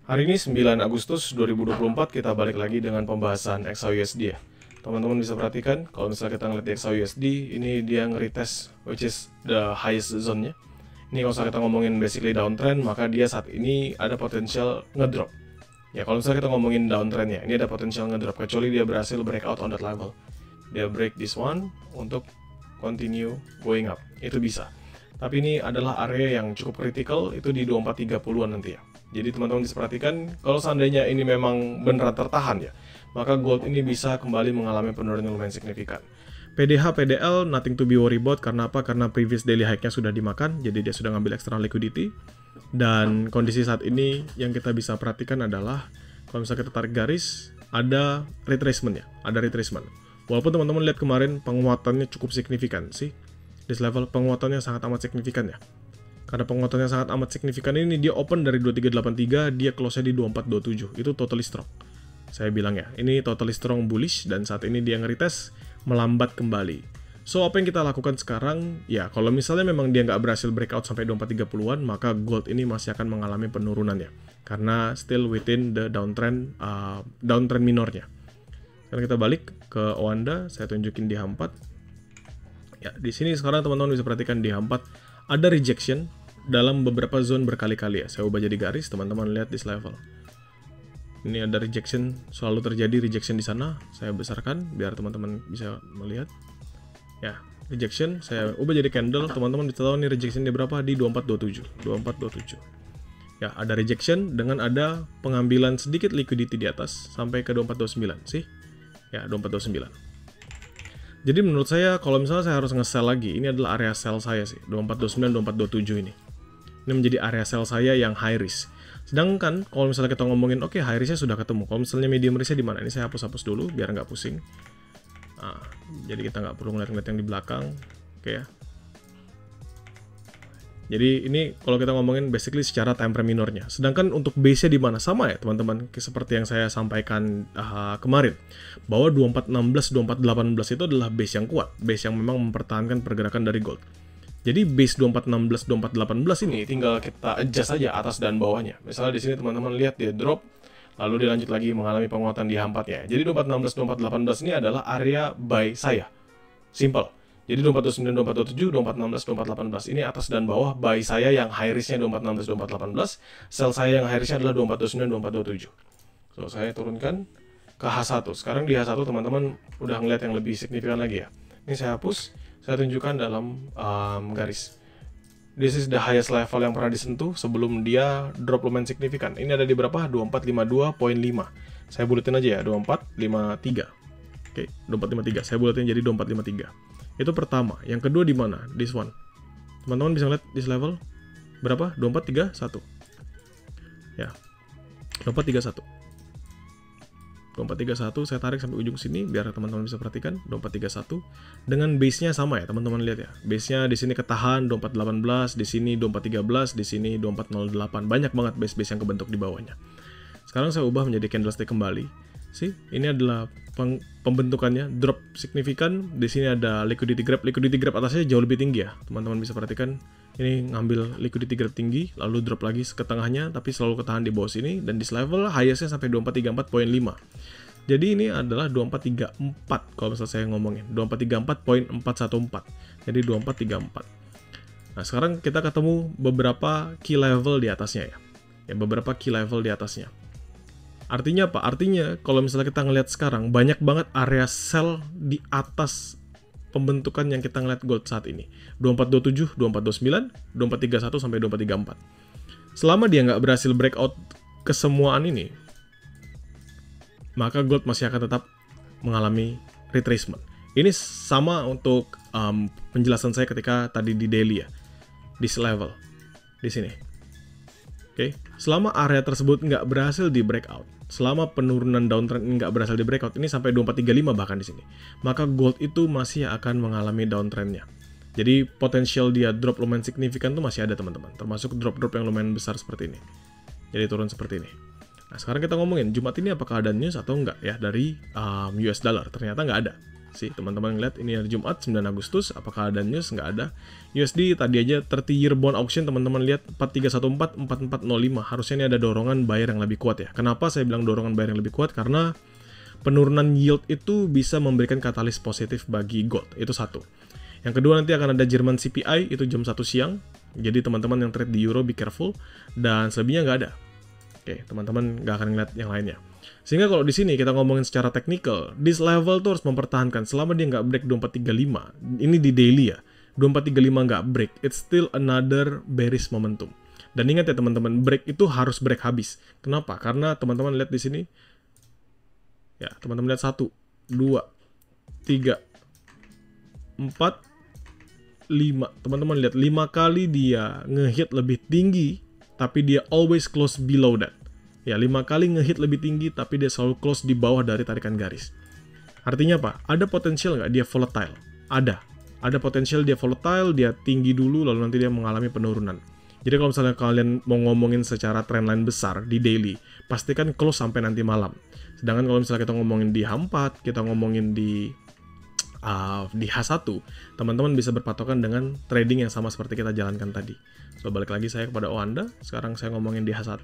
Hari ini 9 Agustus 2024 kita balik lagi dengan pembahasan XAUUSD ya. Teman-teman bisa perhatikan kalau misalnya kita ngeliat di XAUUSD ini dia nge-retest which is the highest zone-nya. Ini kalau misalnya kita ngomongin basically downtrend, maka dia saat ini ada potensial ngedrop. Ya kalau misalnya kita ngomongin downtrend ya, ini ada potensial ngedrop kecuali dia berhasil breakout on that level. Dia break this one untuk continue going up. Itu bisa. Tapi ini adalah area yang cukup kritikal, itu di 2430-an nanti ya. Jadi teman-teman bisa perhatikan, kalau seandainya ini memang beneran tertahan ya, maka gold ini bisa kembali mengalami penurunan yang lumayan signifikan. PDH, PDL, nothing to be worry about. Karena apa? Karena previous daily high-nya sudah dimakan, jadi dia sudah ngambil extra liquidity. Dan kondisi saat ini yang kita bisa perhatikan adalah, kalau misalnya kita tarik garis, ada retracement ya, ada retracement. Walaupun teman-teman lihat kemarin penguatannya cukup signifikan sih, di level penguatannya sangat amat signifikan ya. Karena penguatannya sangat amat signifikan ini, dia open dari 2383, dia close-nya di 2427. Itu totally strong. Saya bilang ya, ini totally strong bullish, dan saat ini dia nge-retest, melambat kembali. So, apa yang kita lakukan sekarang? Ya, kalau misalnya memang dia nggak berhasil breakout sampai 2430-an, maka gold ini masih akan mengalami penurunan ya. Karena still within the downtrend minornya. Sekarang kita balik ke Oanda, saya tunjukin di H4. Ya, di sini sekarang teman-teman bisa perhatikan di H4 ada rejection dalam beberapa zone berkali-kali ya. Saya ubah jadi garis, teman-teman lihat di level. Ini ada rejection, selalu terjadi rejection di sana. Saya besarkan biar teman-teman bisa melihat. Ya, rejection, saya ubah jadi candle, teman-teman bisa tahu nih rejection di berapa, di 2427. 2427. Ya, ada rejection dengan ada pengambilan sedikit liquidity di atas sampai ke 2429 sih. Ya, 2429. Jadi menurut saya kalau misalnya saya harus nge-sell lagi, ini adalah area sell saya sih, 2429, 2427 ini. Ini menjadi area sell saya yang high risk. Sedangkan kalau misalnya kita ngomongin, oke, high risk-nya sudah ketemu. Kalau misalnya medium risk-nya di mana? Ini saya hapus-hapus dulu biar nggak pusing. Nah, jadi kita nggak perlu ngeliat-ngeliat yang di belakang. Oke ya. Jadi ini kalau kita ngomongin basically secara time frame minornya. Sedangkan untuk base-nya di mana? Sama ya teman-teman, seperti yang saya sampaikan kemarin. Bahwa 2416, 2418 itu adalah base yang kuat. Base yang memang mempertahankan pergerakan dari gold. Jadi base 2416, 2418 ini tinggal kita adjust saja atas dan bawahnya. Misalnya di sini teman-teman lihat dia drop, lalu dia lanjut lagi mengalami penguatan di H4-nya. Jadi 2416, 2418 ini adalah area buy saya. Simple. Jadi 2429, 2427, 2416, 2418 ini atas dan bawah buy saya yang high risk-nya 2416, 2418, sell saya yang high risk-nya adalah 2429, 2427. So, saya turunkan ke H1. Sekarang di H1 teman-teman udah ngeliat yang lebih signifikan lagi ya. Ini saya hapus, saya tunjukkan dalam garis. This is the highest level yang pernah disentuh sebelum dia drop lumayan signifikan. Ini ada di berapa? 2452.5. Saya buletin aja ya, 2453. Oke, 2453. Saya buletin jadi 2453. Itu pertama. Yang kedua di mana? This one. Teman-teman bisa lihat this level berapa? 2431. Ya. 2431. 2431 saya tarik sampai ujung sini biar teman-teman bisa perhatikan 2431 dengan base-nya sama ya, teman-teman lihat ya. Base-nya di sini ketahan 2418, di sini 2413, di sini 2408. Banyak banget base-base yang kebentuk di bawahnya. Sekarang saya ubah menjadi candlestick kembali. Sih, ini adalah pembentukannya drop signifikan. Di sini ada liquidity grab atasnya jauh lebih tinggi ya. Teman-teman bisa perhatikan ini ngambil liquidity grab tinggi lalu drop lagi ke tengahnya tapi selalu ketahan di bawah sini dan di level highest-nya sampai 2434.5. Jadi ini adalah 2434 kalau misalnya saya ngomongin 2434.414. Jadi 2434. Nah, sekarang kita ketemu beberapa key level di atasnya ya. Ya, beberapa key level di atasnya. Artinya apa? Artinya kalau misalnya kita ngelihat sekarang banyak banget area sell di atas pembentukan yang kita ngelihat gold saat ini. 2427, 2429, 2431 sampai 2434. Selama dia nggak berhasil breakout kesemuaan ini, maka gold masih akan tetap mengalami retracement. Ini sama untuk penjelasan saya ketika tadi di daily ya, di level di sini. Oke, selama area tersebut nggak berhasil di breakout, selama penurunan downtrend ini nggak berhasil di breakout, ini sampai 2435 bahkan di sini, maka gold itu masih akan mengalami downtrendnya. Jadi potensial dia drop lumayan signifikan tuh masih ada teman-teman, termasuk drop-drop yang lumayan besar seperti ini. Jadi turun seperti ini. Nah, sekarang kita ngomongin Jumat ini apakah ada news atau enggak ya dari US dollar. Ternyata nggak ada. sih teman-teman ngeliat ini hari Jumat 9 Agustus, apakah ada news? Nggak ada. USD tadi aja 30 year bond auction, teman-teman lihat 4314, 4405, harusnya ini ada dorongan buyer yang lebih kuat ya. Kenapa saya bilang dorongan buyer yang lebih kuat? Karena penurunan yield itu bisa memberikan katalis positif bagi gold, itu satu. Yang kedua, nanti akan ada Jerman CPI, itu jam 1 siang, jadi teman-teman yang trade di euro be careful, dan selebihnya nggak ada. Oke, teman-teman nggak akan ngeliat yang lainnya. Sehingga kalau di sini kita ngomongin secara teknikal, this level tuh harus mempertahankan selama dia nggak break 2435. Ini di daily ya, 2435 nggak break, it's still another bearish momentum. Dan ingat ya teman-teman, break itu harus break habis. Kenapa? Karena teman-teman lihat di sini, ya teman-teman lihat 1, 2, 3, 4, 5. Teman-teman lihat 5 kali dia ngehit lebih tinggi, tapi dia always close below that. Ya, 5 kali ngehit lebih tinggi, tapi dia selalu close di bawah dari tarikan garis. Artinya apa? Ada potensial nggak dia volatile? Ada. Ada potensial dia volatile, dia tinggi dulu, lalu nanti dia mengalami penurunan. Jadi kalau misalnya kalian mau ngomongin secara trendline besar di daily, pastikan close sampai nanti malam. Sedangkan kalau misalnya kita ngomongin di H4, kita ngomongin di H1, teman-teman bisa berpatokan dengan trading yang sama seperti kita jalankan tadi. So, balik lagi saya kepada Owanda. Sekarang saya ngomongin di H1.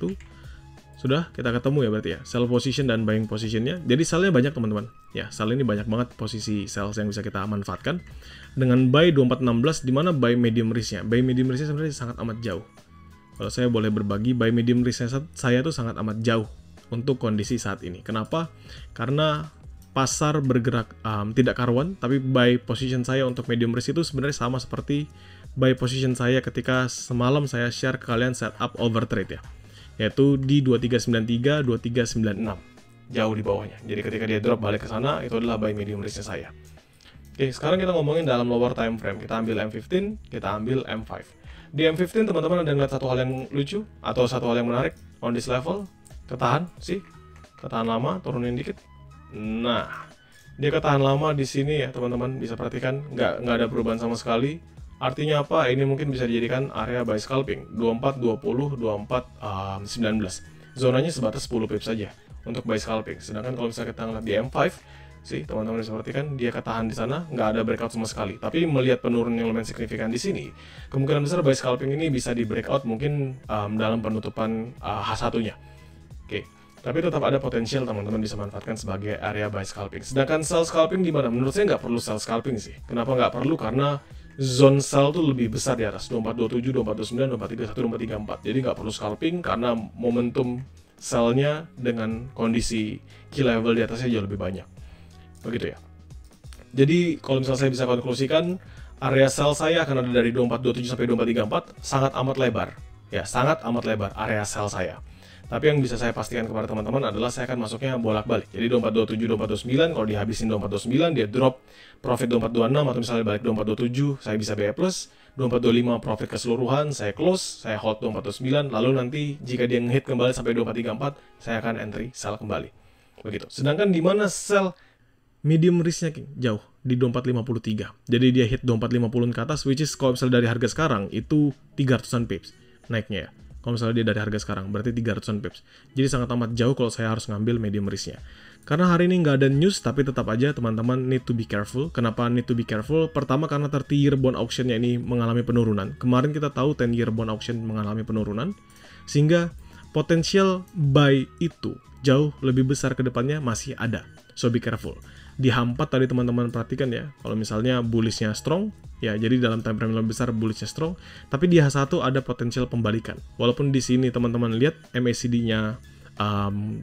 Sudah, kita ketemu ya berarti ya. Sell position dan buying positionnya. Jadi sellnya banyak teman-teman. Ya, sell ini banyak banget posisi sell yang bisa kita manfaatkan. Dengan buy 2416, di mana buy medium risk-nya. Buy medium risk-nya sebenarnya sangat amat jauh. Kalau saya boleh berbagi, buy medium risk-nya saya tuh sangat amat jauh untuk kondisi saat ini. Kenapa? Karena pasar bergerak tidak karuan, tapi buy position saya untuk medium risk itu sebenarnya sama seperti buy position saya ketika semalam saya share ke kalian setup overtrade ya, yaitu di 2393, 2396, jauh di bawahnya. Jadi ketika dia drop balik ke sana, itu adalah buy medium risk-nya saya. Oke, sekarang kita ngomongin dalam lower time frame. Kita ambil M15, kita ambil M5. Di M15 teman-teman ada ngeliat satu hal yang lucu atau satu hal yang menarik on this level. Ketahan sih, ketahan lama, turunin dikit. Nah, dia ketahan lama di sini ya teman-teman, bisa perhatikan nggak ada perubahan sama sekali. Artinya apa? Ini mungkin bisa dijadikan area buy scalping 24, 20, 24, 19. Zonanya sebatas 10 pips saja untuk buy scalping. Sedangkan kalau misalnya kita ngeliat di M5 sih teman-teman bisa perhatikan dia ketahan di sana, nggak ada breakout sama sekali. Tapi melihat penurunan yang lumayan signifikan di sini, kemungkinan besar buy scalping ini bisa di breakout mungkin dalam penutupan H1-nya. Oke. Tapi tetap ada potensial teman-teman bisa manfaatkan sebagai area buy scalping. Sedangkan sell scalping di mana? Menurut saya nggak perlu sell scalping sih. Kenapa nggak perlu? Karena zone sell tuh lebih besar di atas 2427, 2429, 2431, 2434. Jadi nggak perlu scalping karena momentum sell-nya dengan kondisi key level di atasnya jauh lebih banyak. Begitu ya. Jadi kalau misalnya saya bisa konklusikan, area sell saya akan ada dari 2427 sampai 2434, sangat amat lebar. Ya, sangat amat lebar area sell saya. Tapi yang bisa saya pastikan kepada teman-teman adalah saya akan masuknya bolak-balik. Jadi 2427, 2429, kalau dihabisin 2429, dia drop profit 2426, atau misalnya balik 2427, saya bisa BE+, 2425 profit keseluruhan, saya close, saya hold 2429, lalu nanti jika dia ngehit kembali sampai 2434, saya akan entry, sell kembali. Begitu. Sedangkan di mana sell medium risk-nya jauh, di 2453. Jadi dia hit 2450 ke atas, which is kalau misalnya dari harga sekarang, itu 300-an pips naiknya ya. Kalau misalnya dia dari harga sekarang, berarti 300-an pips. Jadi sangat amat jauh kalau saya harus ngambil medium risk-nya. Karena hari ini nggak ada news, tapi tetap aja teman-teman need to be careful. Kenapa need to be careful? Pertama karena 30-year bond auction-nya ini mengalami penurunan. Kemarin kita tahu 10-year bond auction mengalami penurunan. Sehingga potensial buy itu jauh lebih besar ke depannya masih ada. So be careful. Di H4 tadi teman-teman perhatikan ya, kalau misalnya bullish-nya strong, ya jadi dalam time frame lebih besar bullish-nya strong, tapi di H1 ada potensial pembalikan. Walaupun di sini teman-teman lihat MACD-nya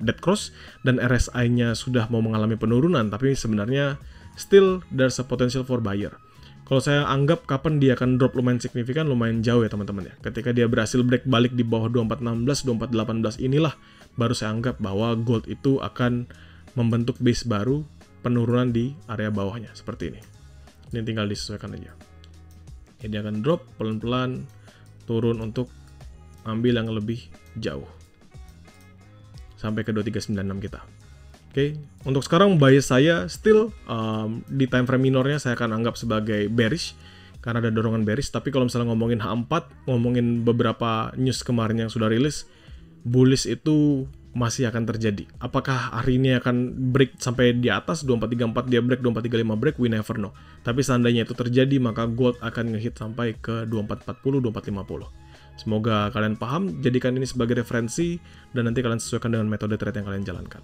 dead cross dan RSI-nya sudah mau mengalami penurunan, tapi sebenarnya still there's a potential for buyer. Kalau saya anggap kapan dia akan drop lumayan signifikan, lumayan jauh ya teman-teman ya. Ketika dia berhasil break balik di bawah 2416, 2418 inilah baru saya anggap bahwa gold itu akan membentuk base baru, penurunan di area bawahnya seperti ini. Ini tinggal disesuaikan aja. Jadi akan drop pelan-pelan turun untuk ambil yang lebih jauh sampai ke 2396 kita. Oke, untuk sekarang bias saya still di time frame minornya saya akan anggap sebagai bearish karena ada dorongan bearish. Tapi kalau misalnya ngomongin H4, ngomongin beberapa news kemarin yang sudah rilis, bullish itu masih akan terjadi. Apakah hari ini akan break sampai di atas 2434 dia break, 2435 break, we never know. Tapi seandainya itu terjadi, maka gold akan ngehit sampai ke 2440, 2450. Semoga kalian paham, jadikan ini sebagai referensi dan nanti kalian sesuaikan dengan metode trade yang kalian jalankan.